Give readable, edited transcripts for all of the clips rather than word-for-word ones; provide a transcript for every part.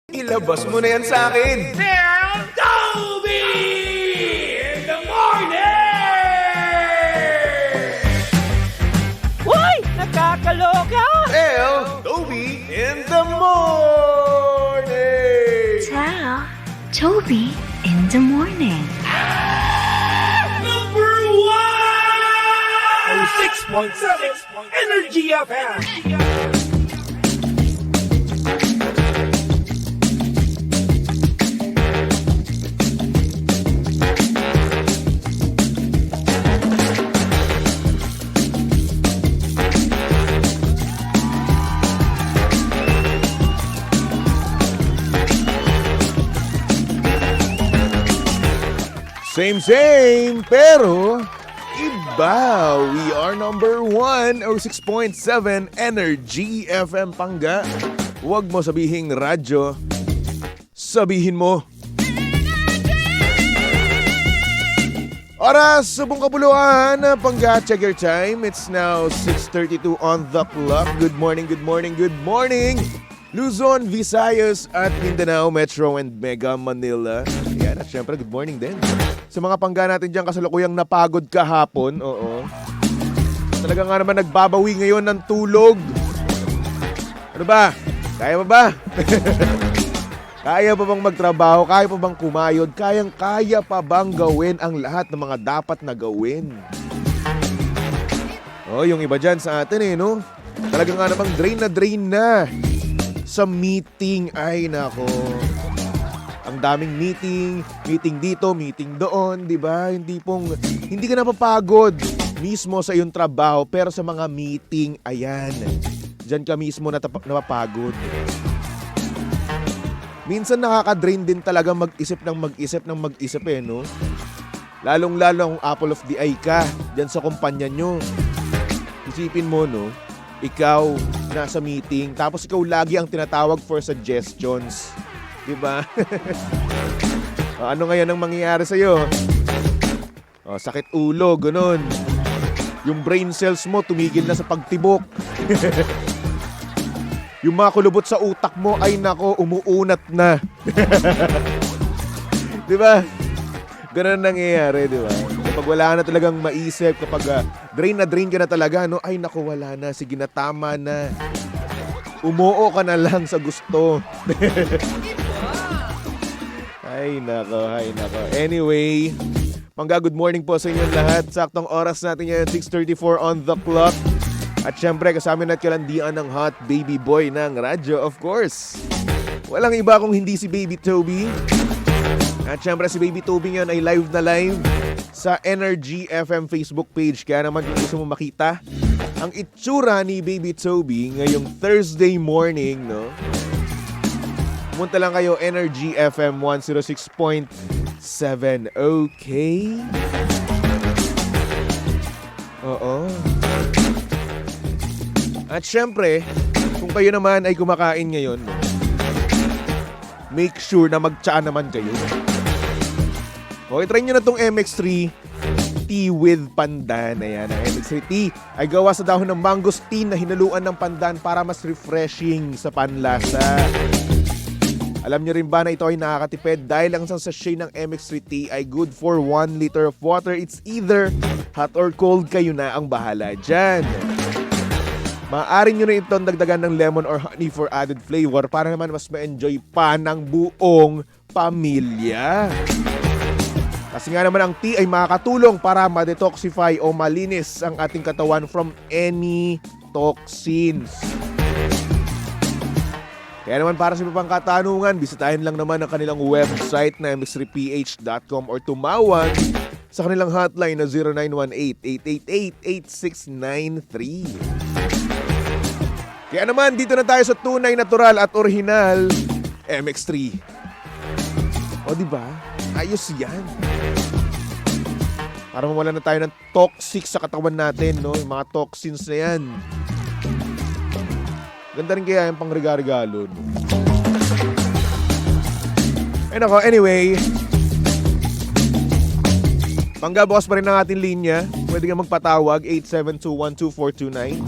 Ilabas mo na yan sa akin! Toby in the morning! Uy! Nakakaloka! Toby in the morning! Tao, Toby in the morning. Number 1! 6.7 Energy FM! Same, pero iba. We are number 1 o 6.7 Energy FM Pangga. Huwag mo sabihing radyo. Sabihin mo. Oras, subong kapuluhan. Pangga, check your time. It's now 6:32 on the clock. Good morning. Luzon, Visayas at Mindanao, Metro and Mega Manila. Yan, at syempre, good morning din. Sa mga pangga natin dyan, kasalukuyang napagod kahapon. Oo. Talaga nga naman nagbabawi ngayon ng tulog. Ano ba? Kaya pa ba? Kaya pa bang magtrabaho? Kaya pa bang kumayod? Kaya pa bang gawin ang lahat ng mga dapat na gawin? Oh, yung iba dyan sa atin no? Talaga nga namang drain na. Sa meeting, ay nako. Ang daming meeting dito, meeting doon, di ba? Hindi ka napapagod mismo sa iyong trabaho, pero sa mga meeting, ayan, dyan ka mismo napapagod. Minsan nakaka-drain din talaga mag-isip no? Lalong-lalo kung apple of the eye ka dyan sa kumpanya nyo. Isipin mo, no? Ikaw nasa meeting, tapos ikaw lagi ang tinatawag for suggestions. Diba? Ano ngayon ang mangyayari sa'yo? Sakit ulo, ganun. Yung brain cells mo tumigil na sa pagtibok. Yung mga kulubot sa utak mo, ay nako, umuunat na. Diba? Ganun ang nangyayari, diba? Kapag wala na talagang maisip, kapag drain ka na talaga, no? Ay nako, wala na. Sige na, tama na. Umuo ka na lang sa gusto. Ay nako. Anyway, Pangga, good morning po sa inyong lahat. Saktong oras natin yan, 6:34 on the clock. At syempre, kasama natin kalandian ng hot baby boy ng radyo, of course. Walang iba kung hindi si Baby Toby. At syempre, si Baby Toby ngayon ay live na live sa Energy FM Facebook page. Kaya naman kung gusto mo makita ang itsura ni Baby Toby ngayong Thursday morning, no? Pumunta lang kayo, Energy FM 106.7. Okay? Oo. At syempre, kung kayo naman ay kumakain ngayon, make sure na magtsaa naman kayo. Okay, try nyo na tong MX3 tea with pandan. Ayan, ang MX3 tea ay gawa sa dahon ng mangosteen na hinaluan ng pandan para mas refreshing sa panlasa. Alam nyo rin ba na ito ay nakakatipid dahil ang isang sachet ng MX3 tea ay good for 1 liter of water. It's either hot or cold, kayo na ang bahala dyan. Maaari nyo na itong dagdagan ng lemon or honey for added flavor para naman mas ma-enjoy pa ng buong pamilya. Kasi nga naman ang tea ay makakatulong para ma-detoxify o malinis ang ating katawan from any toxins. Kaya naman para sa iba pang katanungan, bisitahin lang naman ang kanilang website na mx3ph.com or tumawag sa kanilang hotline na 0918-888-8693. Kaya naman dito na tayo sa tunay, natural at original MX3. O diba? Ayos yan. Para mawala na tayo ng toxic sa katawan natin, no? Yung mga toxins na yan. Ganda rin kaya yung pang-regalo. Ay nako, anyway. Pangga, bukas pa rin ang ating linya. Pwede ka magpatawag, 8721-2429.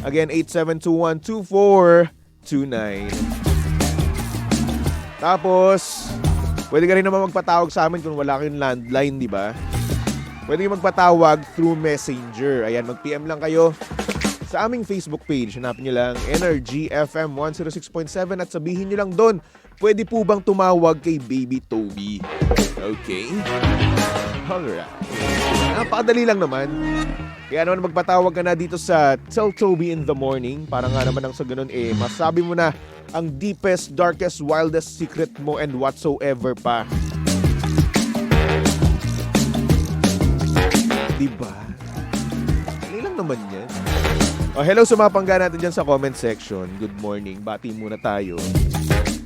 Again, 8721-2429. Tapos, pwede ka rin naman magpatawag sa amin kung wala kayong landline, di ba? Pwede kayong magpatawag through Messenger. Ayan, mag-PM lang kayo sa aming Facebook page. Hanapin nyo lang Energy FM 106.7 at sabihin nyo lang doon, pwede po bang tumawag kay Baby Toby? Okay? Alright. Napakadali lang naman. Kaya naman magpatawag ka na dito sa Tell Toby in the Morning para nga naman ang sa ganun masabi mo na ang deepest, darkest, wildest secret mo and whatsoever pa. Diba? Dali lang naman yan. Oh, hello sa mga pangga natin dyan sa comment section. Good morning. Bati muna tayo.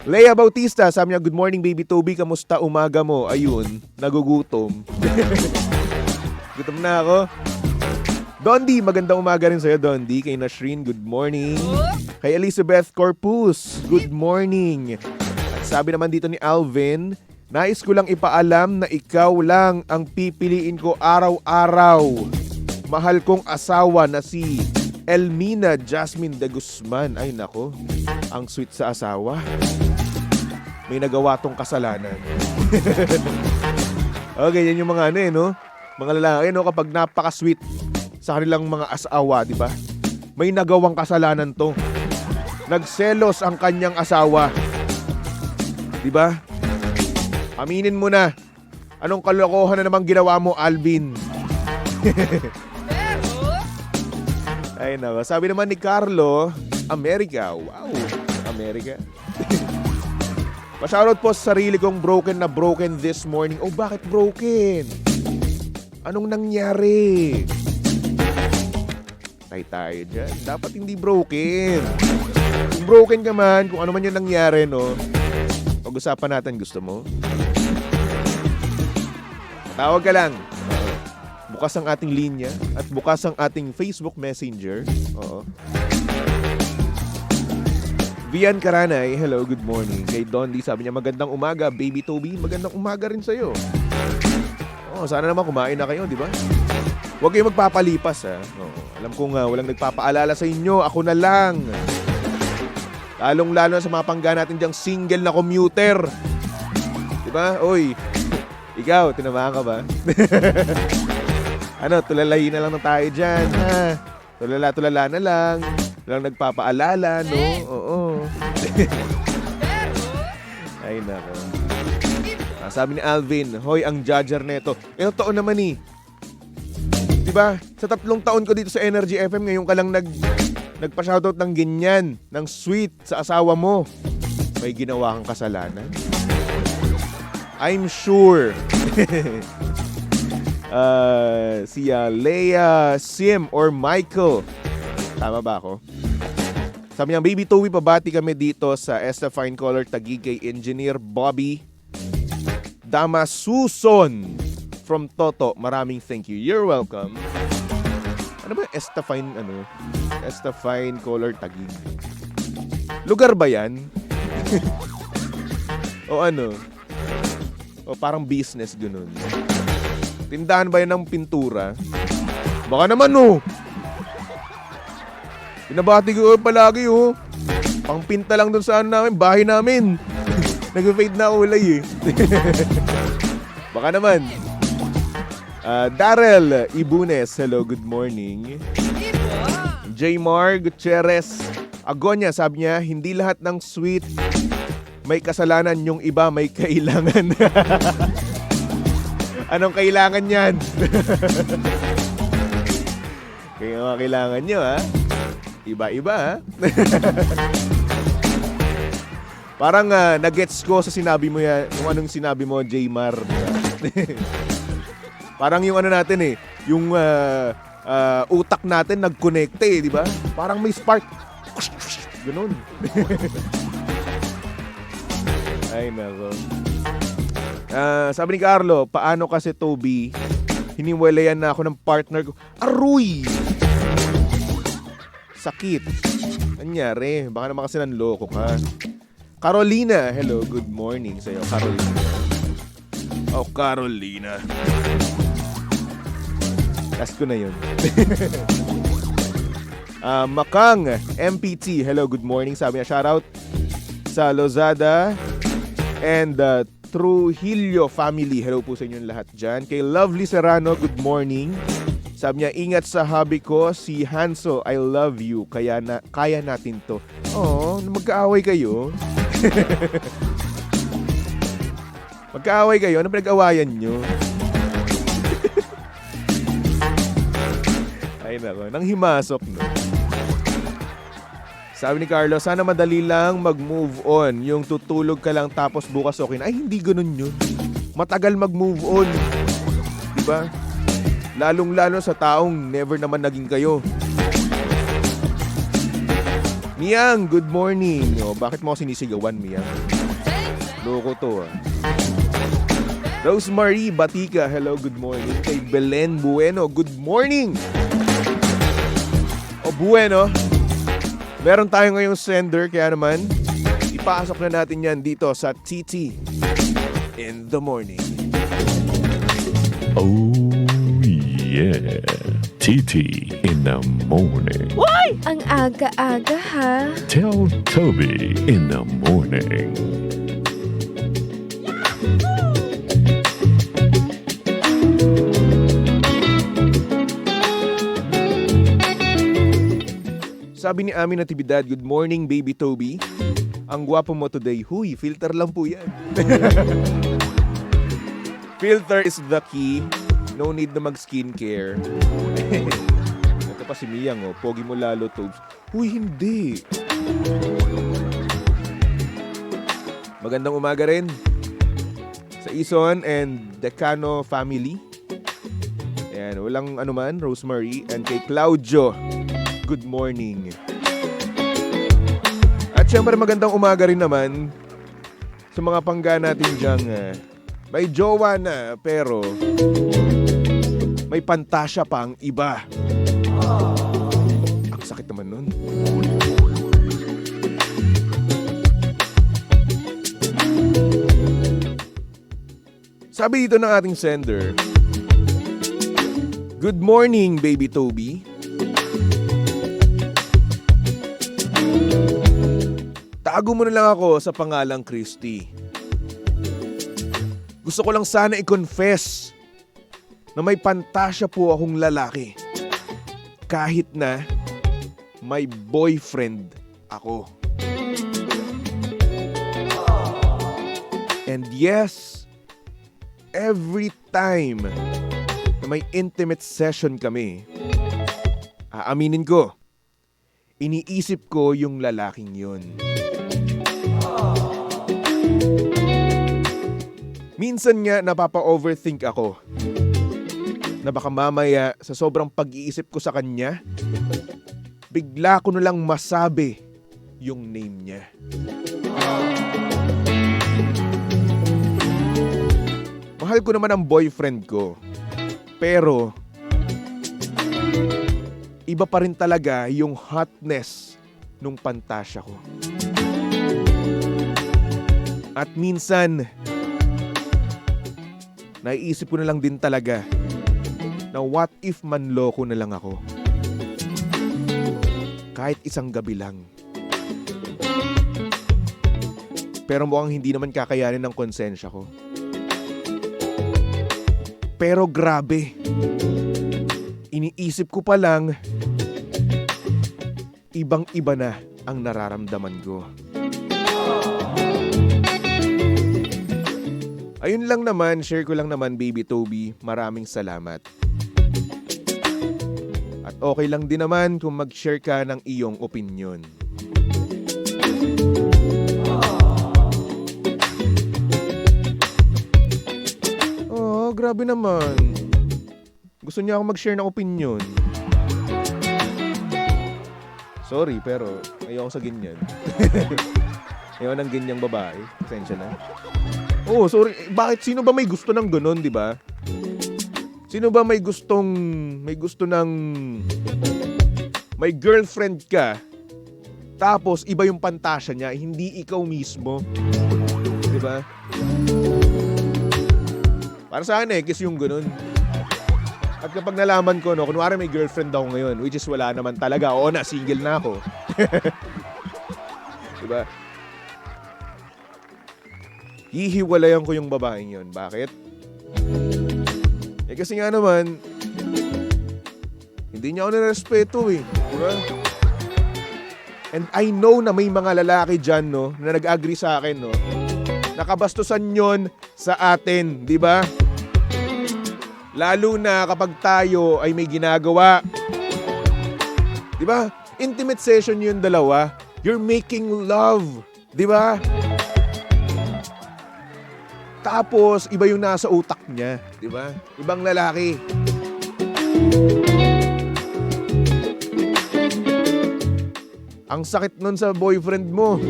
Leia Bautista, sabi niya, good morning Baby Toby. Kamusta umaga mo? Ayun, nagugutom. Gutom na ako. Dondi, magandang umaga rin sa'yo, Dondi. Kay Nashreen, good morning. Kay Elizabeth Corpus, good morning. At sabi naman dito ni Alvin, nais ko lang ipaalam na ikaw lang ang pipiliin ko araw-araw. Mahal kong asawa na si Elmina Jasmine de Guzman. Ay nako, ang sweet sa asawa. May nagawa tong kasalanan. Okay, yan yung mga no? Mga lalaki, no? Kapag napaka-sweet sa kanilang mga asawa, di ba? May nagawang kasalanan to. Nagselos ang kanyang asawa. Di ba? Aminin mo na. Anong kalokohan na namang ginawa mo, Alvin? Ay nako. Sabi naman ni Carlo, America. Wow, America. Pa-shoutout po sa sarili kong broken this morning. Oh, bakit broken? Anong nangyari? Tayo dyan. Dapat hindi broken. Kung broken ka man, kung ano man yung nangyari, no? Pag-usapan natin, gusto mo? Tawag ka lang. Bukas ang ating linya at bukas ang ating Facebook Messenger. Oo. Vian Karanay, hello, good morning. Kay Dondi, sabi niya, magandang umaga, Baby Toby. Magandang umaga rin sa'yo. Oh, sana naman kumain na kayo, di ba? Huwag kayong magpapalipas, ha? Oo. Alam ko nga, walang nagpapaalala sa inyo. Ako na lang. Lalong-lalo na sa mga pangga natin diyang single na commuter. Di ba? Oy, ikaw, tinamaan ka ba? Ano, tulalayin na lang na tayo dyan, ha? Tulala na lang. Walang nagpapaalala, no? Oo. Ay, nako. Sabi ni Alvin, hoy, ang judger neto. Totoo naman eh. Diba? Sa 3 taon ko dito sa Energy FM, ngayon ka lang nagpa-shoutout ng ganyan, ng sweet sa asawa mo. May ginawa kang kasalanan? I'm sure. Si Leia Sim or Michael. Tama ba ako? Sabi niya, Baby Toby, pabati kami dito sa Esta Fine Color Taguig kay Engineer Bobby Damasuson from Toto. Maraming thank you. You're welcome. Ano ba Esta Fine Color Taguig? Lugar ba yan? O ano? O parang business ganun. Tindahan ba yan ng pintura? Baka naman Pinabati ko palagi Pangpinta lang dun sa namin, bahay namin. Nag-fade na kulay Baka naman. Darrell Ibunes, hello, good morning. Jaymar Gutierrez Agonia, sabi niya, hindi lahat ng sweet may kasalanan, yung iba may kailangan. Anong kailangan yan? Kaya mga kailangan nyo, ha? Iba-iba, ha? Parang nagets ko sa sinabi mo yan, kung anong sinabi mo, Jaymar. Parang yung ano natin yung utak natin nag-connect di ba? Parang may spark. Ganun. Ay, nako. Sabi ni Carlo, paano kasi Toby, hiniwalayan na ako ng partner ko. Aruy! Sakit. Anyari? Baka naman kasi nanloko ka. Carolina, hello, good morning sa'yo, Carolina. Oh, Carolina. Last ko na yun. Makang MPT, hello, good morning. Sabi niya, shoutout sa Lozada And Trujillo family, hello po sa inyong lahat dyan. Kay Lovely Serrano, good morning. Sabi niya, ingat sa hobby ko, si Hanso, I love you. Kaya natin to. Oh, magkaaway kayo. Magkaaway kayo? Ano pinag-awayan nyo? Ay nako, nang himasok no. Sabi ni Carlo, sana madali lang mag-move on. Yung tutulog ka lang tapos bukas okay na. Ay, hindi ganun yun. Matagal mag-move on. Diba? Lalong-lalo sa taong never naman naging kayo. Miyang, good morning. O, bakit mo ako sinisigawan, Miyang? Loko to, ah. Rosemary Batika, hello, good morning. Kay Belen Bueno, good morning. O, Bueno, meron tayo ngayong sender, kaya naman, ipasok na natin yan dito sa TT in the morning. Oh, yeah. TT in the morning. Uy! Ang aga-aga ha. Tell Toby in the morning. Sabi ni Ami Natividad, good morning baby Toby. Ang gwapo mo today. Huy, filter lang po yan. Filter is the key. No need na mag-skincare. Ito pa si Miyang, oh. Pogi mo lalo, Tobes. Huy, hindi. Magandang umaga rin sa Ison and Decano family. Ayan, walang anuman, Rosemary. And kay Claudio, good morning. At syempre magandang umaga rin naman sa mga pangga natin dyang may jowa na pero may pantasya pa ang iba. Ang sakit naman nun. Sabi dito ng ating sender, good morning baby Toby. Tago mo na lang ako sa pangalang Christy. Gusto ko lang sana i-confess na may pantasya po akong lalaki. Kahit na may boyfriend ako. And yes, every time na may intimate session kami, aaminin ko, iniisip ko yung lalaking yun. Minsan nga napapa-overthink ako na baka mamaya sa sobrang pag-iisip ko sa kanya, bigla ko na lang masabi yung name niya. Mahal ko naman ang boyfriend ko, pero iba pa rin talaga yung hotness nung pantasya ko. At minsan, naiisip ko na lang din talaga na what if manloko na lang ako? Kahit isang gabi lang. Pero mukhang hindi naman kakayanin ng konsensya ko. Pero grabe. Iniisip ko pa lang, ibang-iba na ang nararamdaman ko. Ayun lang naman, share ko lang naman baby Toby, maraming salamat. At okay lang din naman kung mag-share ka ng iyong opinion. Oh, grabe naman. Gusto niya ako mag-share ng opinion. Sorry, pero ayoko sa ganyan. Ayoko ng ganyang babae. Pasensya na. Oh, sorry. Bakit? Sino ba may gusto ng ganun, di ba? Sino ba may gusto ng may girlfriend ka, tapos iba yung pantasya niya, hindi ikaw mismo. Di ba? Para sa akin kasi yung ganun. At kapag nalaman ko, no, kunwari may girlfriend ako ngayon, which is wala naman talaga, oo na, single na ako. Diba? hihiwalayan ko yung babaeng yon. Bakit? Kasi nga naman, hindi niya ako nirespeto eh. Diba? And I know na may mga lalaki dyan, no, na nag-agree sa akin, no. Nakabastusan yon sa atin, di ba? Lalo na kapag tayo ay may ginagawa. Di ba? Intimate session yung dalawa. You're making love. Di ba? Tapos, iba yung nasa utak niya. Di ba? Ibang lalaki. Ang sakit nun sa boyfriend mo.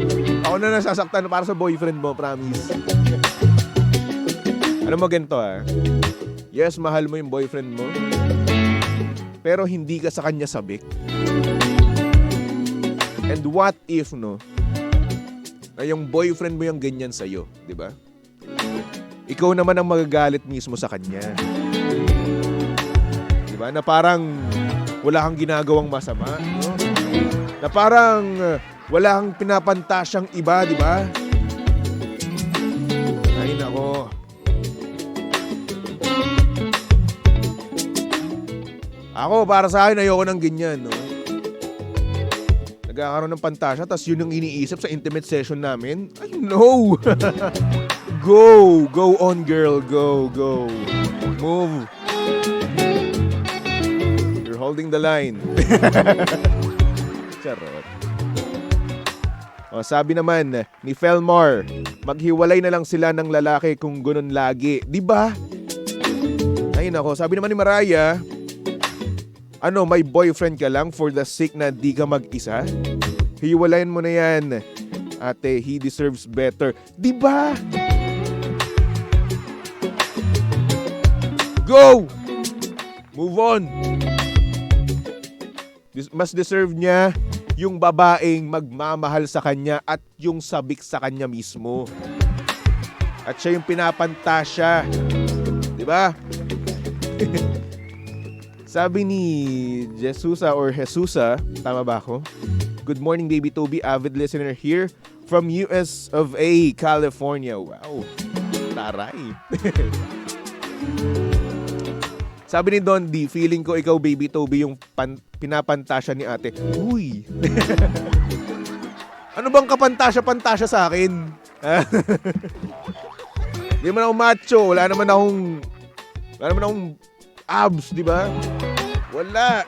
Ako na nasasaktan para sa boyfriend mo, promise. Alam mo ganito Yes, mahal mo yung boyfriend mo. Pero hindi ka sa kanya sabik. And what if, no? Na yung boyfriend mo yung ganyan sa'yo, di ba? Ikaw naman ang magagalit mismo sa kanya. Di ba? Na parang wala kang ginagawang masama, no? Na parang wala kang pinapantasyang iba, di ba? Ay, nako. Ako, para sa akin, ayoko ng ganyan, no? Nagkakaroon ng pantasya, tapos yun ang iniisip sa intimate session namin. Ay, no! Go! Go on, girl. Go, go. Move. You're holding the line. Charot. O, sabi naman ni Felmar, maghiwalay na lang sila ng lalaki kung ganun lagi. Di ba? Ay nako, sabi naman ni Mariah, may boyfriend ka lang for the sake na di ka mag-isa? Hiwalayan mo na yan. Ate, he deserves better. Di ba? Go! Move on. Mas deserve niya yung babaeng magmamahal sa kanya at yung sabik sa kanya mismo. At siya yung pinapantasya. Diba? Sabi ni Jesusa or Jesusa, tama ba ako? Good morning, Baby Toby, avid listener here from US of A, California. Wow, taray. Sabi ni Don D, feeling ko ikaw, Baby Toby, yung pinapantasya ni ate. Uy! Ano bang kapantasya-pantasya sa akin? Hindi naman ako macho. Wala naman akong abs, di ba? Wala.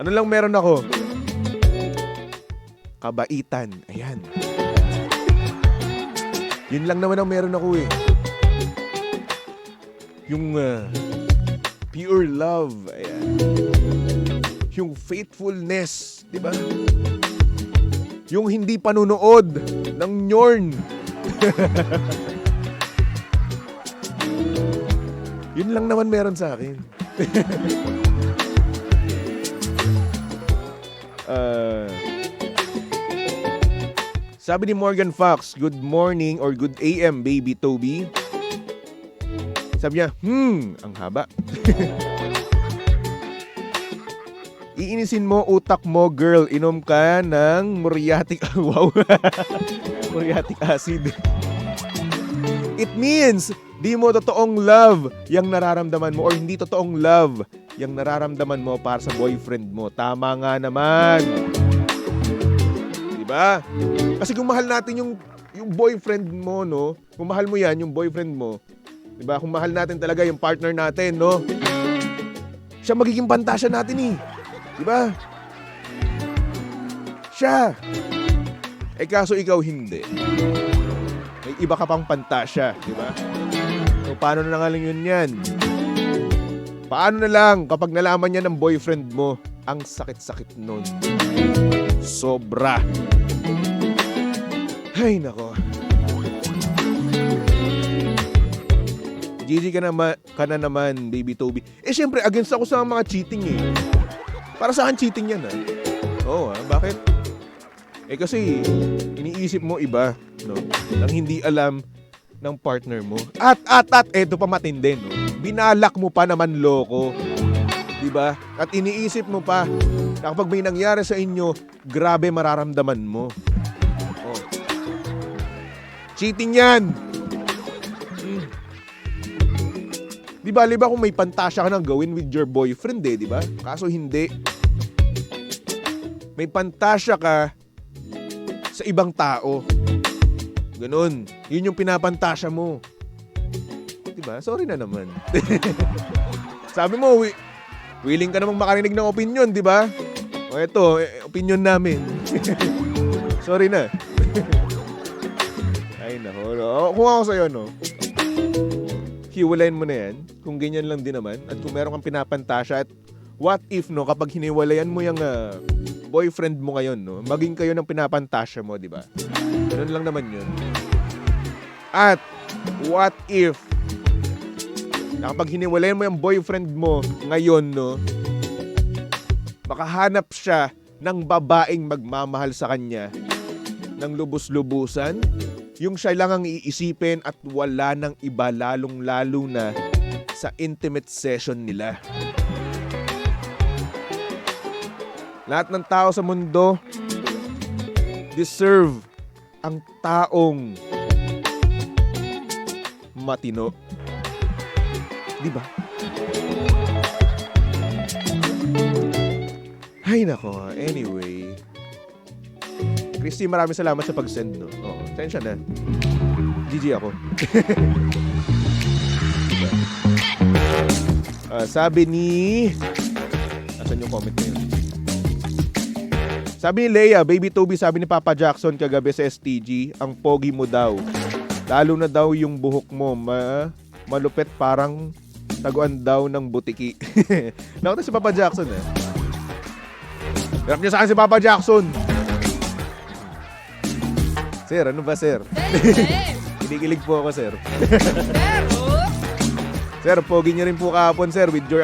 Ano lang meron ako? Kabaitan. Ayan. Yun lang naman ang meron ako eh. Yung pure love. Ayan. Yung faithfulness. Di ba? Yung hindi panunood ng nyorn. Yun lang naman meron sa akin. Sabi ni Morgan Fox, good morning or good AM, Baby Toby. Sabi niya, ang haba. Iinisin mo utak mo, girl. Inom ka ng muriatic, wow. Muriatic acid. It means, di mo totoong love yung nararamdaman mo or hindi totoong love yung nararamdaman mo para sa boyfriend mo. Tama nga naman. Diba? Kasi kung mahal natin yung boyfriend mo, no? Kung mahal mo yan, yung boyfriend mo, diba? Kung mahal natin talaga yung partner natin, no? Siya magiging pantasya natin eh. Diba? Siya. Kaso ikaw hindi. May iba ka pang pantasya, diba? So, paano na nga lang yun yan? Paano na lang kapag nalaman niya ng boyfriend mo, ang sakit-sakit nun. Sobra. Ay, nako. GG ka na naman, Baby Toby. Syempre, against ako sa mga cheating eh. Para sa akin, cheating yan Oo bakit? Kasi, iniisip mo iba, no? Nang hindi alam ng partner mo. At, eto pa matindi, no? Binalak mo pa naman loko. Diba? At iniisip mo pa na kapag may nangyari sa inyo, grabe mararamdaman mo. Cheating yan! Di ba kung may pantasya ka nang gawin with your boyfriend di ba? Kaso hindi. May pantasya ka sa ibang tao. Ganun. Yun yung pinapantasya mo. Di ba? Sorry na naman. Sabi mo, willing ka namang makarinig ng opinion, di ba? O eto, opinion namin. Sorry na. Ay nako. Kung ako sa'yo, no? Hiwalayan mo na yan. Kung ganyan lang din naman. At kung meron kang pinapantasya. At what if, no? Kapag hiniwalayan mo yung boyfriend mo ngayon, no? Maging kayo ng pinapantasya mo, di ba? Ganun lang naman yun. At what if na kapag hiniwalayan mo yung boyfriend mo ngayon, no? Makahanap siya ng babaeng magmamahal sa kanya ng lubos-lubusan, yung siya lang ang iisipin at wala nang iba lalong-lalo na sa intimate session nila. Lahat ng tao sa mundo deserve ang taong matino. Di ba? Ay nako, anyway. Christy, maraming salamat sa pag-send, no? Oo, tensya na. GG ako. Sabi ni... Asan yung comment na yun? Sabi ni Leia, Baby Toby, sabi ni Papa Jackson kagabi sa STG, ang pogi mo daw. Lalo na daw yung buhok mo, malupit parang taguan daw ng butiki. Nakita si Papa Jackson, eh. Hirap niya sa akin si Papa Jackson. Sir, ano ba, sir? Kinikilig po ako, sir. Sir, pogi niyo rin po kahapon, sir, with your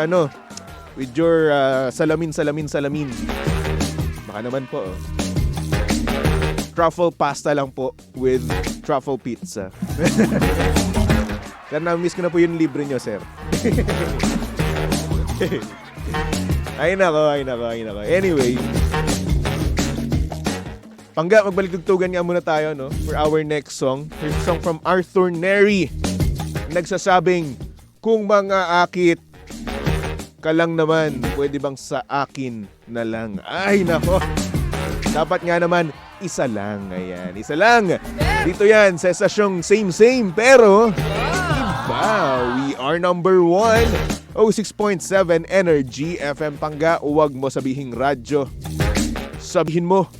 salamin. Baka naman po, oh. Truffle pasta lang po with truffle pizza. Sir, na-miss ko na po yung libre nyo, sir. Ay nako. Anyway, Pangga, magbalik-tugtugan nga muna tayo, no? For our next song. Here's a song from Arthur Neri. Nagsasabing, kung mga akit ka lang naman, pwede bang sa akin na lang? Ay, nako. Dapat nga naman, isa lang. Ayan, isa lang. Dito yan, sa estasyong same, pero iba. We are number 1. 06.7 Energy FM. Pangga, huwag mo sabihing radyo. Sabihin mo,